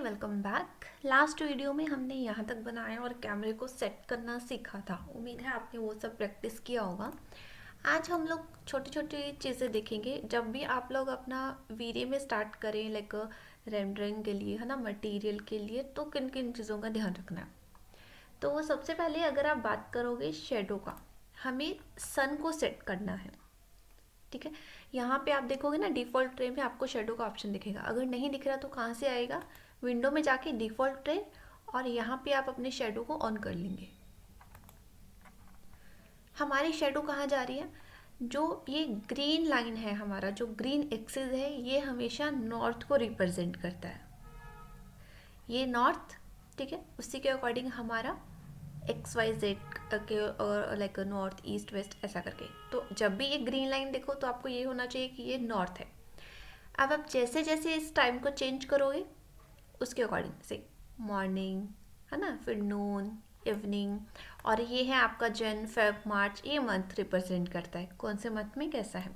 Welcome back. Last video में हमने यहाँ तक बनाया और कैमरे को सेट करना सीखा था। उम्मीद है आपने वो सब प्रैक्टिस किया होगा। आज हम लोग छोटी छोटी चीज़ें देखेंगे जब भी आप लोग अपना वीडियो में स्टार्ट करें, लाइक रेंडरिंग के लिए, है ना, मटेरियल के लिए, तो किन किन चीज़ों का ध्यान रखना है। तो वो सबसे पहले अगर आप बात करोगे शेडो का, हमें सन को सेट करना है। ठीक है, यहाँ पे आप देखोगे ना, डिफ़ॉल्ट ट्रे में आपको शेडो का ऑप्शन दिखेगा। अगर नहीं दिख रहा तो कहाँ से आएगा? विंडो में जाके डिफ़ॉल्ट ट्रे, और यहाँ पे आप अपने शेडो को ऑन कर लेंगे। हमारी शेडो कहाँ जा रही है? जो ये ग्रीन लाइन है, हमारा जो ग्रीन एक्सिस है, ये हमेशा नॉर्थ को रिप्रेजेंट करता है। ये नॉर्थ, ठीक है, उसी के अकॉर्डिंग हमारा XYZ के, और लाइक नॉर्थ ईस्ट वेस्ट ऐसा करके। तो जब भी ये ग्रीन लाइन देखो तो आपको ये होना चाहिए कि ये नॉर्थ है। अब आप जैसे जैसे इस टाइम को चेंज करोगे उसके अकॉर्डिंग से मॉर्निंग, है ना, फिर नून, इवनिंग, और ये है आपका जन फेब मार्च, ये मंथ रिप्रेजेंट करता है कौन से मंथ में कैसा है।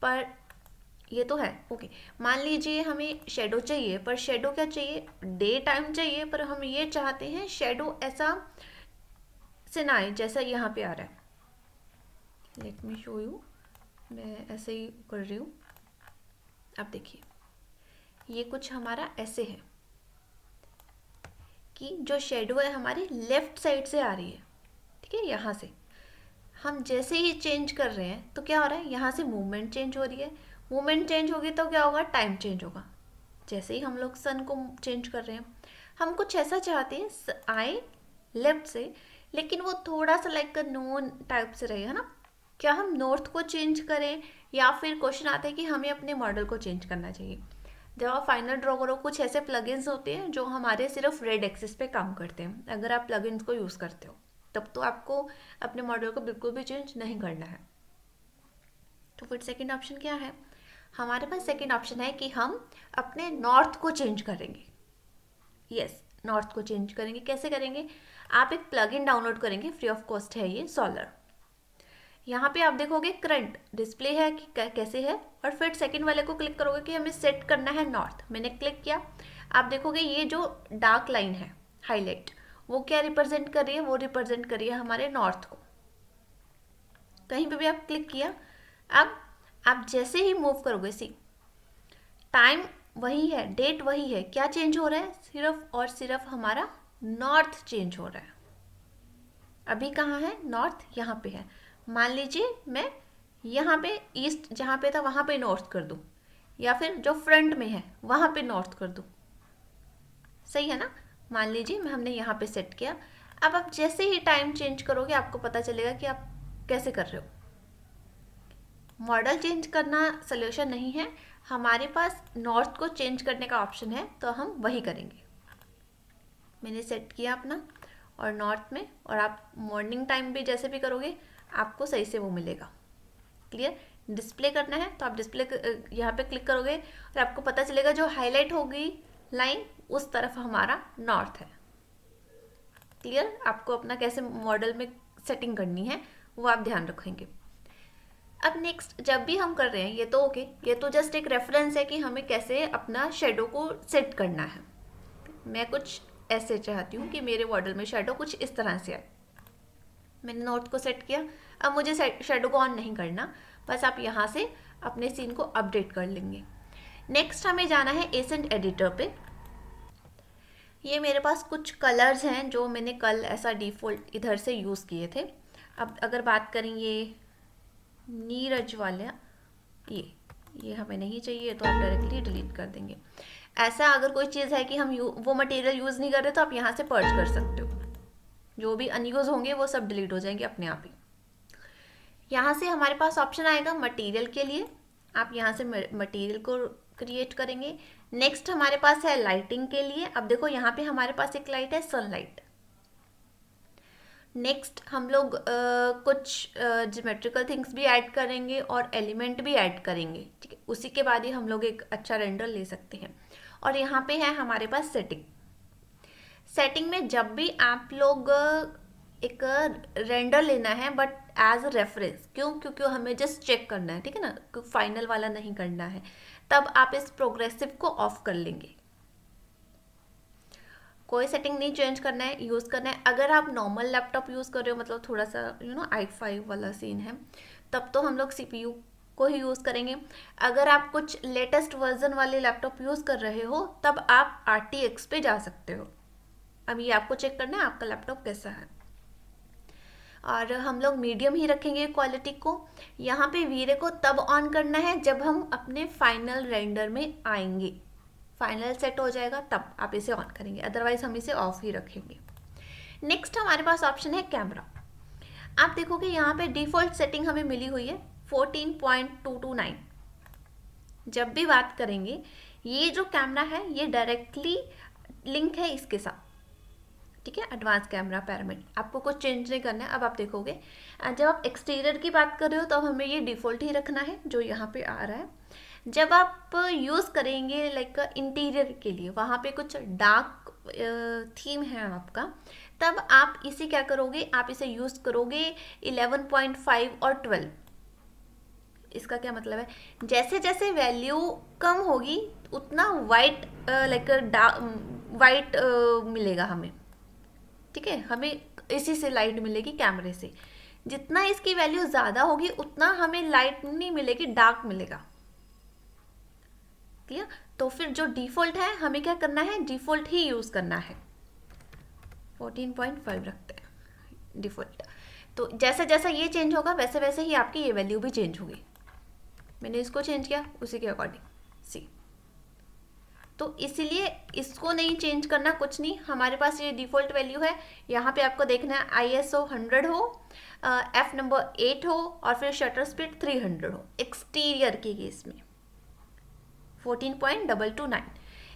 पर ये तो है ओके। मान लीजिए हमें शेडो चाहिए, पर शेडो क्या चाहिए? डे टाइम चाहिए, पर हम ये चाहते हैं शेडो ऐसा से ना आए जैसा यहाँ पे आ रहा है। लेट मी शो यू, मैं ऐसे ही कर रही हूँ। अब देखिए, ये कुछ हमारा ऐसे है कि जो शेडो है हमारी लेफ्ट साइड से आ रही है। ठीक है, यहाँ से हम जैसे ही चेंज कर रहे हैं तो क्या हो रहा है, यहाँ से मूवमेंट चेंज हो रही है। मूवमेंट चेंज होगी तो क्या होगा? टाइम चेंज होगा। जैसे ही हम लोग सन को चेंज कर रहे हैं, हम कुछ ऐसा चाहते हैं आए लेफ्ट से, लेकिन वो थोड़ा सा लाइक नोन टाइप से रहे, है ना। क्या हम नॉर्थ को चेंज करें, या फिर क्वेश्चन आता है कि हमें अपने मॉडल को चेंज करना चाहिए। जब आप फाइनल ड्रॉ करो, कुछ ऐसे प्लगइन्स होते हैं जो हमारे सिर्फ रेड एक्सिस पे काम करते हैं। अगर आप प्लगइन्स को यूज़ करते हो तब तो आपको अपने मॉडल को बिल्कुल भी चेंज नहीं करना है। तो फिर सेकंड ऑप्शन क्या है? हमारे पास सेकंड ऑप्शन है कि हम अपने नॉर्थ को चेंज करेंगे। यस, नॉर्थ को चेंज करेंगे। कैसे करेंगे? आप एक प्लगइन डाउनलोड करेंगे, फ्री ऑफ कॉस्ट है ये, सोलर। यहाँ पे आप देखोगे करंट डिस्प्ले है कि कैसे है, और फिर सेकंड वाले को क्लिक करोगे कि हमें सेट करना है नॉर्थ। मैंने क्लिक किया, आप देखोगे ये जो डार्क लाइन है हाईलाइट, वो क्या रिप्रेजेंट कर रही है? वो रिप्रेजेंट कर रही है हमारे नॉर्थ को। कहीं पे भी आप क्लिक किया, अब आप जैसे ही मूव करोगे, सी टाइम वही है, डेट वही है, क्या चेंज हो रहा है? सिर्फ और सिर्फ हमारा नॉर्थ चेंज हो रहा है। अभी कहाँ है? नॉर्थ यहाँ पे है। मान लीजिए मैं यहाँ पे ईस्ट जहाँ पे था वहाँ पे नॉर्थ कर दूँ, या फिर जो फ्रंट में है वहाँ पे नॉर्थ कर दूँ। सही है ना? मान लीजिए मैं हमने यहाँ पे सेट किया। अब आप जैसे ही टाइम चेंज करोगे आपको पता चलेगा कि आप कैसे कर रहे हो। मॉडल चेंज करना सोल्यूशन नहीं है, हमारे पास नॉर्थ को चेंज करने का ऑप्शन है, तो हम वही करेंगे। मैंने सेट किया अपना और नॉर्थ में, और आप मॉर्निंग टाइम भी जैसे भी करोगे आपको सही से वो मिलेगा। क्लियर? डिस्प्ले करना है तो आप डिस्प्ले यहाँ पे क्लिक करोगे और आपको पता चलेगा जो हाईलाइट होगी लाइन उस तरफ हमारा नॉर्थ है। क्लियर? आपको अपना कैसे मॉडल में सेटिंग करनी है वो आप ध्यान रखेंगे। अब नेक्स्ट जब भी हम कर रहे हैं, ये तो ओके, ये तो जस्ट एक रेफरेंस है कि हमें कैसे अपना शेडो को सेट करना है। मैं कुछ ऐसे चाहती हूँ कि मेरे मॉडल में शेडो कुछ इस तरह से आए। मैंने नॉर्थ को सेट किया, अब मुझे शेडो को ऑन नहीं करना, बस आप यहाँ से अपने सीन को अपडेट कर लेंगे। नेक्स्ट हमें जाना है एसेंट एडिटर पे। ये मेरे पास कुछ कलर्स हैं जो मैंने कल ऐसा डिफ़ॉल्ट इधर से यूज़ किए थे। अब अगर बात करें ये नीरज वाले, ये हमें नहीं चाहिए तो आप डायरेक्टली डिलीट कर देंगे। ऐसा अगर कोई चीज़ है कि हम वो मटेरियल यूज़ नहीं कर रहे तो आप यहाँ से पर्च कर सकते हो। जो भी अनयूज होंगे वो सब डिलीट हो जाएंगे अपने आप ही। यहाँ से हमारे पास ऑप्शन आएगा मटेरियल के लिए, आप यहाँ से मटेरियल को क्रिएट करेंगे। नेक्स्ट हमारे पास है लाइटिंग के लिए। अब देखो यहाँ पे हमारे पास एक लाइट है सनलाइट। नेक्स्ट हम लोग कुछ ज्योमेट्रिकल थिंग्स भी ऐड करेंगे और एलिमेंट भी ऐड करेंगे। ठीक है, उसी के बाद ही हम लोग एक अच्छा रेंडर ले सकते हैं। और यहाँ पे है हमारे पास सेटिंग। सेटिंग में जब भी आप लोग एक रेंडर लेना है, बट एज अ रेफरेंस, क्यों? क्योंकि हमें जस्ट चेक करना है, ठीक है ना, फाइनल वाला नहीं करना है, तब आप इस प्रोग्रेसिव को ऑफ कर लेंगे। कोई सेटिंग नहीं चेंज करना है, यूज़ करना है। अगर आप नॉर्मल लैपटॉप यूज़ कर रहे हो, मतलब थोड़ा सा i5 वाला सीन है, तब तो हम लोग CPU को ही यूज़ करेंगे। अगर आप कुछ लेटेस्ट वर्जन वाले लैपटॉप यूज़ कर रहे हो तब आप RTX पे जा सकते हो। अब ये आपको चेक करना है आपका लैपटॉप कैसा है। और हम लोग मीडियम ही रखेंगे क्वालिटी को। यहाँ पे वीरे को तब ऑन करना है जब हम अपने फाइनल रेंडर में आएंगे, फाइनल सेट हो जाएगा तब आप इसे ऑन करेंगे, अदरवाइज हम इसे ऑफ ही रखेंगे। नेक्स्ट हमारे पास ऑप्शन है कैमरा। आप देखोगे यहाँ पे डिफ़ॉल्ट सेटिंग हमें मिली हुई है 14.229। जब भी बात करेंगे, ये जो कैमरा है ये डायरेक्टली लिंक है इसके साथ, ठीक है। एडवांस कैमरा पैरामीटर, आपको कुछ चेंज नहीं करना है। अब आप देखोगे जब आप एक्सटीरियर की बात कर रहे हो तो हमें ये डिफ़ॉल्ट ही रखना है जो यहाँ पे आ रहा है। जब आप यूज़ करेंगे लाइक इंटीरियर के लिए, वहाँ पे कुछ डार्क थीम है आपका, तब आप इसे क्या करोगे, आप इसे यूज़ करोगे 11.5 और 12। इसका क्या मतलब है, जैसे जैसे वैल्यू कम होगी उतना वाइट लाइक वाइट मिलेगा हमें, ठीक है। हमें इसी से लाइट मिलेगी कैमरे से। जितना इसकी वैल्यू ज़्यादा होगी उतना हमें लाइट नहीं मिलेगी, डार्क मिलेगा, क्लियर। तो फिर जो डिफ़ॉल्ट है हमें क्या करना है, डिफ़ॉल्ट ही यूज़ करना है। 14.5 रखते हैं डिफ़ॉल्ट। तो जैसे जैसा ये चेंज होगा वैसे वैसे ही आपकी ये वैल्यू भी चेंज होगी। मैंने इसको चेंज किया उसी के अकॉर्डिंग सी। तो इसीलिए इसको नहीं चेंज करना, कुछ नहीं, हमारे पास ये डिफ़ॉल्ट वैल्यू है। यहाँ पे आपको देखना है ISO 100 हो, F नंबर 8 हो और फिर शटर स्पीड 300 हो एक्सटीरियर के केस में। 14.229।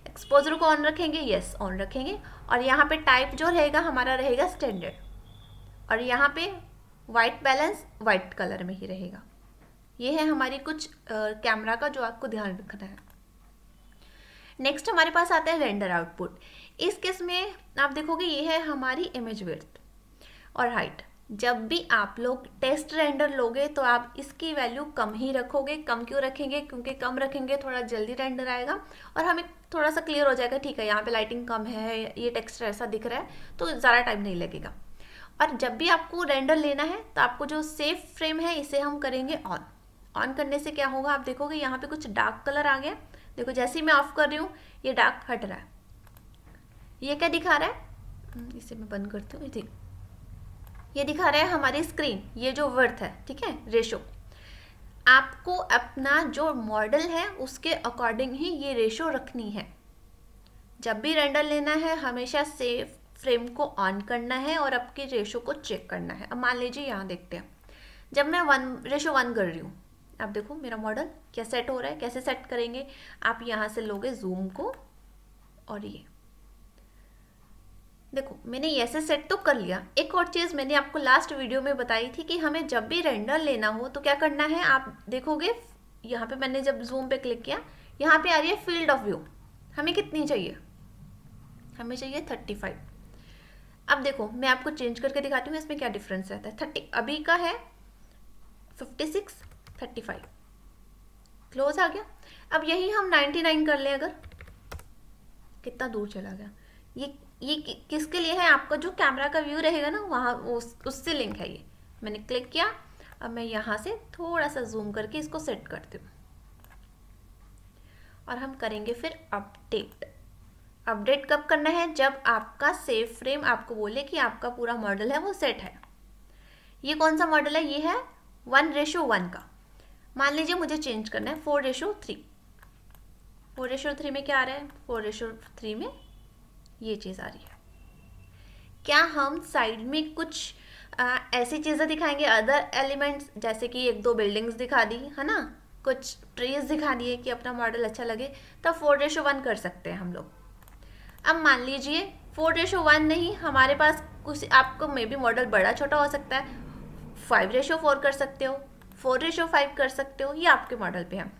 एक्सपोजर को ऑन रखेंगे, यस ऑन रखेंगे। और यहाँ पे टाइप जो रहेगा हमारा रहेगा स्टैंडर्ड, और यहाँ पे वाइट बैलेंस वाइट कलर में ही रहेगा। ये है हमारी कुछ कैमरा का जो आपको ध्यान रखना है। नेक्स्ट हमारे पास आता है रेंडर आउटपुट। इस केस में आप देखोगे ये है हमारी इमेज विड्थ और हाइट। जब भी आप लोग टेस्ट रेंडर लोगे तो आप इसकी वैल्यू कम ही रखोगे। कम क्यों रखेंगे, क्योंकि कम रखेंगे थोड़ा जल्दी रेंडर आएगा और हमें थोड़ा सा क्लियर हो जाएगा, ठीक है यहाँ पे लाइटिंग कम है, ये टेक्सचर ऐसा दिख रहा है, तो ज़्यादा टाइम नहीं लगेगा। और जब भी आपको रेंडर लेना है तो आपको जो सेव फ्रेम है इसे हम करेंगे ऑन। ऑन करने से क्या होगा, आप देखोगे यहाँ पे कुछ डार्क कलर आ गया। देखो जैसे ही मैं ऑफ कर रही हूँ ये डार्क हट रहा है। ये क्या दिखा रहा है, इसे मैं बंद करती हूँ, ये दिखा रहा है हमारी स्क्रीन, ये जो वर्थ है, ठीक है, रेशो। आपको अपना जो मॉडल है उसके अकॉर्डिंग ही ये रेशो रखनी है। जब भी रेंडर लेना है हमेशा सेव फ्रेम को ऑन करना है और आपकी रेशो को चेक करना है। अब मान लीजिए यहाँ देखते हैं, जब मैं 1:1 कर रही हूँ, आप देखो मेरा मॉडल क्या सेट हो रहा है। कैसे सेट करेंगे, आप यहाँ से लोगे जूम को और ये देखो मैंने ऐसे सेट तो कर लिया। एक और चीज़ मैंने आपको लास्ट वीडियो में बताई थी कि हमें जब भी रेंडर लेना हो तो क्या करना है। आप देखोगे यहाँ पे मैंने जब जूम पे क्लिक किया, यहाँ पे आ रही है फील्ड ऑफ व्यू। हमें कितनी चाहिए, हमें चाहिए 35। अब देखो मैं आपको चेंज करके दिखाती हूँ इसमें क्या डिफरेंस रहता है। 30 अभी का है 56, 35 क्लोज आ गया। अब यही हम 99 कर लें, अगर कितना दूर चला गया। ये किसके लिए है, आपका जो कैमरा का व्यू रहेगा ना वहाँ उससे लिंक है। ये मैंने क्लिक किया। अब मैं यहाँ से थोड़ा सा जूम करके इसको सेट करती हूँ और हम करेंगे फिर अपडेट। अपडेट कब करना है, जब आपका सेव फ्रेम आपको बोले कि आपका पूरा मॉडल है वो सेट है। ये कौन सा मॉडल है, ये है 1:1 का। मान लीजिए मुझे चेंज करना है 4:3। 4:3 में क्या आ रहा है, 4:3 में ये चीज़ आ रही है। क्या हम साइड में कुछ ऐसी चीज़ें दिखाएंगे, अदर एलिमेंट्स, जैसे कि 1-2 बिल्डिंग्स दिखा दी है ना, कुछ ट्रीज दिखा दिए कि अपना मॉडल अच्छा लगे, तब 4:1 कर सकते हैं हम लोग। अब मान लीजिए 4:1 नहीं, हमारे पास कुछ आपको मे बी मॉडल बड़ा छोटा हो सकता है, 5:4 कर सकते हो, 4:5 कर सकते हो, ये आपके मॉडल पे है।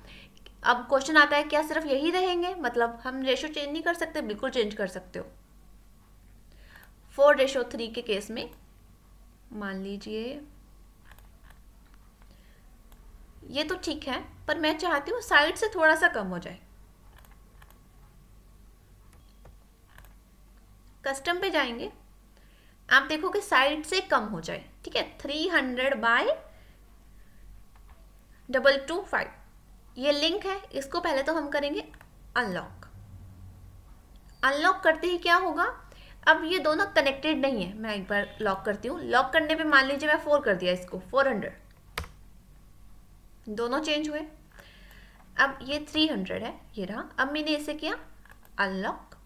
अब क्वेश्चन आता है क्या सिर्फ यही रहेंगे, मतलब हम रेशो चेंज नहीं कर सकते, बिल्कुल चेंज कर सकते हो। 4:3 के केस में मान लीजिए ये तो ठीक है, पर मैं चाहती हूँ साइड से थोड़ा सा कम हो जाए। कस्टम पे जाएंगे, आप देखोगे साइड से कम हो जाए, ठीक है, 300/225 ये लिंक है, इसको पहले तो हम करेंगे अनलॉक। अनलॉक करते ही क्या होगा, अब ये दोनों कनेक्टेड नहीं है, मैं एक बार लॉक करती हूँ। लॉक करने पे मान लीजिए मैं 4 कर दिया इसको, 400, दोनों चेंज हुए। अब ये 300 है, ये रहा। अब मैंने इसे किया अनलॉक।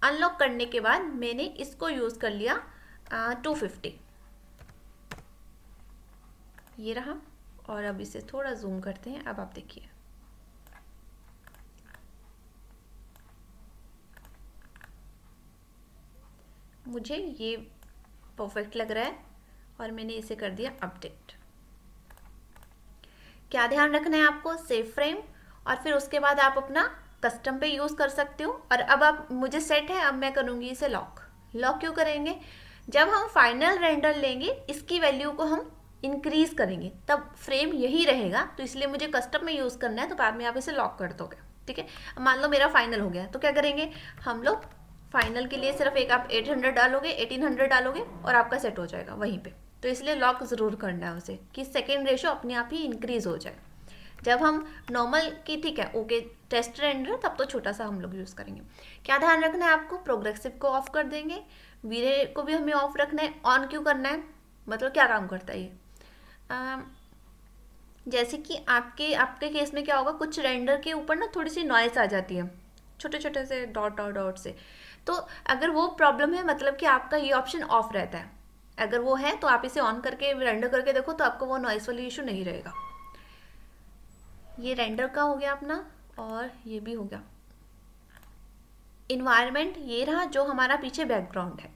अनलॉक करने के बाद मैंने इसको यूज़ कर लिया 250, ये रहा। और अब इसे थोड़ा जूम करते हैं, अब आप देखिए मुझे ये परफेक्ट लग रहा है और मैंने इसे कर दिया अपडेट। क्या ध्यान रखना है आपको, सेव फ्रेम, और फिर उसके बाद आप अपना कस्टम पे यूज़ कर सकते हो। और अब आप मुझे सेट है, अब मैं करूँगी इसे लॉक। लॉक क्यों करेंगे, जब हम फाइनल रेंडर लेंगे इसकी वैल्यू को हम इंक्रीज करेंगे, तब फ्रेम यही रहेगा, तो इसलिए मुझे कस्टम में यूज़ करना है, तो बाद में आप इसे लॉक कर दोगे, ठीक है। अब मान लो मेरा फाइनल हो गया, तो क्या करेंगे हम लोग, फाइनल के लिए सिर्फ एक आप 800 डालोगे, 1800 डालोगे और आपका सेट हो जाएगा वहीं पे। तो इसलिए लॉक ज़रूर करना है उसे, कि सेकेंड रेशो अपने आप ही इंक्रीज हो जाए। जब हम नॉर्मल की, ठीक है, ओके, टेस्ट रेंडर, तब तो छोटा सा हम लोग यूज़ करेंगे। क्या ध्यान रखना है आपको, प्रोग्रेसिव को ऑफ कर देंगे, वीरे को भी हमें ऑफ रखना है। ऑन क्यों करना है, मतलब क्या काम करता है ये, जैसे कि आपके आपके केस में क्या होगा, कुछ रेंडर के ऊपर ना थोड़ी सी नॉइस आ जाती है, छोटे छोटे से डॉट डॉट डॉट से। तो अगर वो प्रॉब्लम है, मतलब कि आपका ये ऑप्शन ऑफ रहता है। अगर वो है तो आप इसे ऑन करके रेंडर करके देखो, तो आपको वो नॉइस वाली इशू नहीं रहेगा। ये रेंडर का हो गया अपना, और ये भी हो गया। इन्वायरमेंट ये रहा, जो हमारा पीछे बैकग्राउंड है,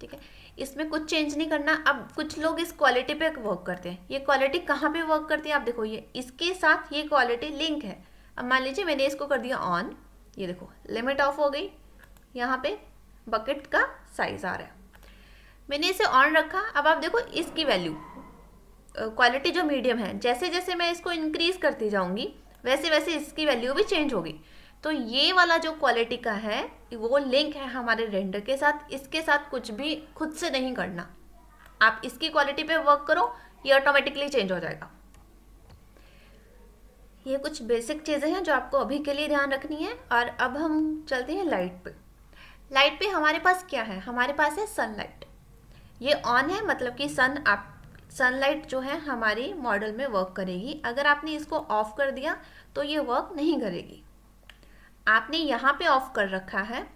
ठीक है, इसमें कुछ चेंज नहीं करना। अब कुछ लोग इस क्वालिटी पे वर्क करते हैं, ये क्वालिटी कहाँ पे वर्क करती है, आप देखो, ये इसके साथ ये क्वालिटी लिंक है। अब मान लीजिए मैंने इसको कर दिया ऑन, ये देखो लिमिट ऑफ हो गई, यहाँ पे बकेट का साइज आ रहा है। मैंने इसे ऑन रखा, अब आप देखो इसकी वैल्यू, क्वालिटी जो मीडियम है, जैसे जैसे मैं इसको इंक्रीज करती जाऊंगी वैसे वैसे इसकी वैल्यू भी चेंज होगी। तो ये वाला जो क्वालिटी का है वो लिंक है हमारे रेंडर के साथ, इसके साथ कुछ भी खुद से नहीं करना। आप इसकी क्वालिटी पे वर्क करो, ये ऑटोमेटिकली चेंज हो जाएगा। ये कुछ बेसिक चीज़ें हैं जो आपको अभी के लिए ध्यान रखनी है। और अब हम चलते हैं लाइट पे। लाइट पे हमारे पास क्या है, हमारे पास है सनलाइट। ये ऑन है, मतलब कि सनलाइट जो है हमारी मॉडल में वर्क करेगी। अगर आपने इसको ऑफ कर दिया तो ये वर्क नहीं करेगी। आपने यहाँ पे ऑफ कर रखा है,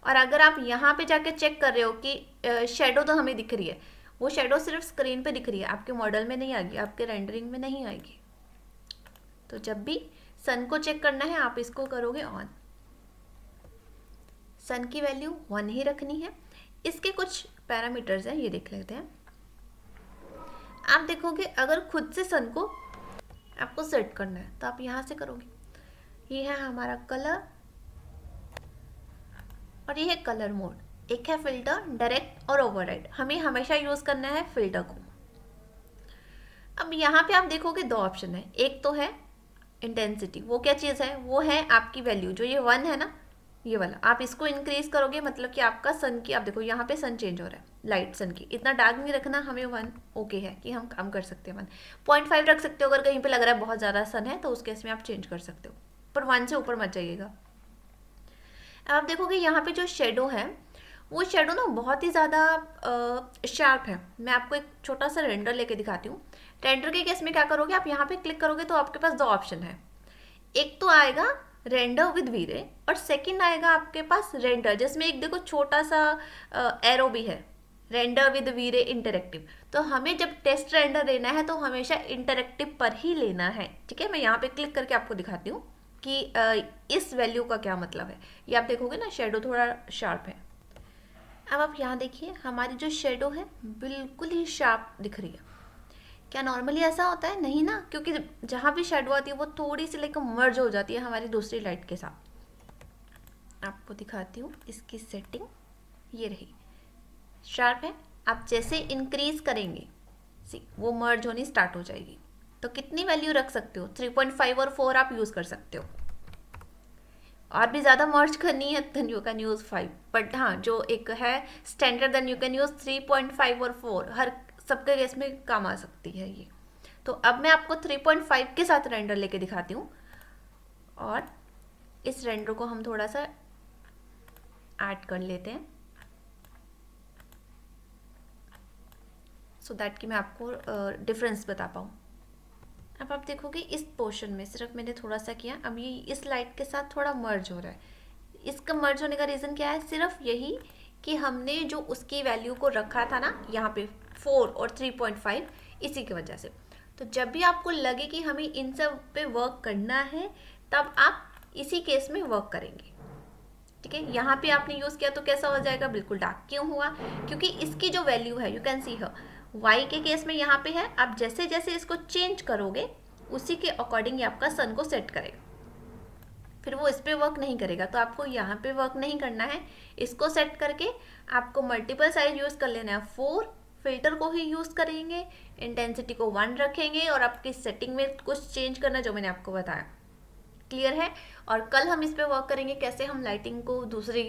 और अगर आप यहाँ पे जाके चेक कर रहे हो कि शेडो तो हमें दिख रही है, वो शेडो सिर्फ स्क्रीन पे दिख रही है, आपके मॉडल में नहीं आएगी, आपके रेंडरिंग में नहीं आएगी। तो जब भी सन को चेक करना है आप इसको करोगे ऑन। सन की वैल्यू 1 ही रखनी है। इसके कुछ पैरामीटर्स हैं, ये देख लेते हैं। आप देखोगे अगर खुद से सन को आपको सेट करना है तो आप यहाँ से करोगे। ये है हमारा कलर, और ये है कलर मोड। एक है फिल्टर, डायरेक्ट और ओवरराइड। हमें हमेशा यूज़ करना है फिल्टर को। अब यहाँ पे आप देखोगे 2 ऑप्शन है। एक तो है इंटेंसिटी, वो क्या चीज़ है, वो है आपकी वैल्यू, जो ये 1 है ना, ये वाला। आप इसको इंक्रीज करोगे मतलब कि आपका सन की, आप देखो यहाँ पे सन चेंज हो रहा है, लाइट सन की। इतना डार्क नहीं रखना हमें, 1 ओके है कि हम काम कर सकते हैं। 1.5 रख सकते हो, अगर कहीं पे लग रहा है बहुत ज़्यादा सन है तो उस केस में आप चेंज कर सकते हो, पर 1 से ऊपर मत जाइएगा। अब आप देखोगे यहाँ पे जो शेडो है, वो शेडो ना बहुत ही ज़्यादा शार्प है। मैं आपको एक छोटा सा रेंडर लेके दिखाती हूँ। रेंडर के केस में क्या करोगे, आप यहाँ पे क्लिक करोगे तो आपके पास 2 ऑप्शन है। एक तो आएगा रेंडर विद वीरे, और सेकंड आएगा आपके पास रेंडर, जिसमें एक देखो छोटा सा एरो भी है, रेंडर विद वीरे इंटरेक्टिव। तो हमें जब टेस्ट रेंडर लेना है तो हमेशा इंटरेक्टिव पर ही लेना है, ठीक है। मैं यहाँ पे क्लिक करके आपको दिखाती हूँ कि इस वैल्यू का क्या मतलब है। ये आप देखोगे ना, शेडो थोड़ा शार्प है। अब आप यहाँ देखिए, हमारी जो शेडो है बिल्कुल ही शार्प दिख रही है। क्या नॉर्मली ऐसा होता है, नहीं ना, क्योंकि जहाँ भी शेडो आती है वो थोड़ी सी लेकर मर्ज हो जाती है हमारी दूसरी लाइट के साथ। आपको दिखाती हूँ इसकी सेटिंग, ये रही, शार्प है। आप जैसे इंक्रीज करेंगे वो मर्ज होनी स्टार्ट हो जाएगी। तो कितनी वैल्यू रख सकते हो, 3.5 और 4 आप यूज़ कर सकते हो। और भी ज़्यादा मर्ज करनी है then you can use 5, but हाँ जो एक है standard then you can use 3.5 और 4, हर सबके केस में काम आ सकती है ये। तो अब मैं आपको 3.5 के साथ रेंडर लेके दिखाती हूँ, और इस रेंडर को हम थोड़ा सा ऐड कर लेते हैं सो दैट कि मैं आपको डिफरेंस बता पाऊँ। अब आप देखोगे इस पोर्शन में सिर्फ मैंने थोड़ा सा किया, अब ये इस लाइट के साथ थोड़ा मर्ज हो रहा है। इसका मर्ज होने का रीज़न क्या है, सिर्फ यही कि हमने जो उसकी वैल्यू को रखा था ना यहाँ पे 4 और 3.5, इसी की वजह से। तो जब भी आपको लगे कि हमें इन सब पे वर्क करना है तब आप इसी केस में वर्क करेंगे। ठीक है, यहाँ पे आपने यूज़ किया तो कैसा हो जाएगा, बिल्कुल डार्क क्यों हुआ, क्योंकि इसकी जो वैल्यू है you can see her why के केस में यहाँ पे है। आप जैसे जैसे इसको चेंज करोगे उसी के अकॉर्डिंग ये आपका सन को सेट करेगा, फिर वो इस पर वर्क नहीं करेगा। तो आपको यहाँ पे वर्क नहीं करना है, इसको सेट करके आपको मल्टीपल साइज यूज़ कर लेना है। 4 फिल्टर को ही यूज़ करेंगे, इंटेंसिटी को 1 रखेंगे, और आपकी सेटिंग में कुछ चेंज करना जो मैंने आपको बताया। क्लियर है। और कल हम इस पे वर्क करेंगे कैसे हम लाइटिंग को दूसरी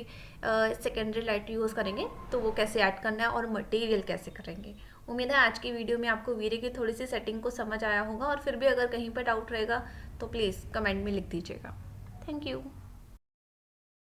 सेकेंडरी लाइट यूज़ करेंगे, तो वो कैसे ऐड करना है और मटेरियल कैसे करेंगे। उम्मीद है आज की वीडियो में आपको वीरे की थोड़ी सी सेटिंग को समझ आया होगा, और फिर भी अगर कहीं पर डाउट रहेगा तो प्लीज़ कमेंट में लिख दीजिएगा। Thank you.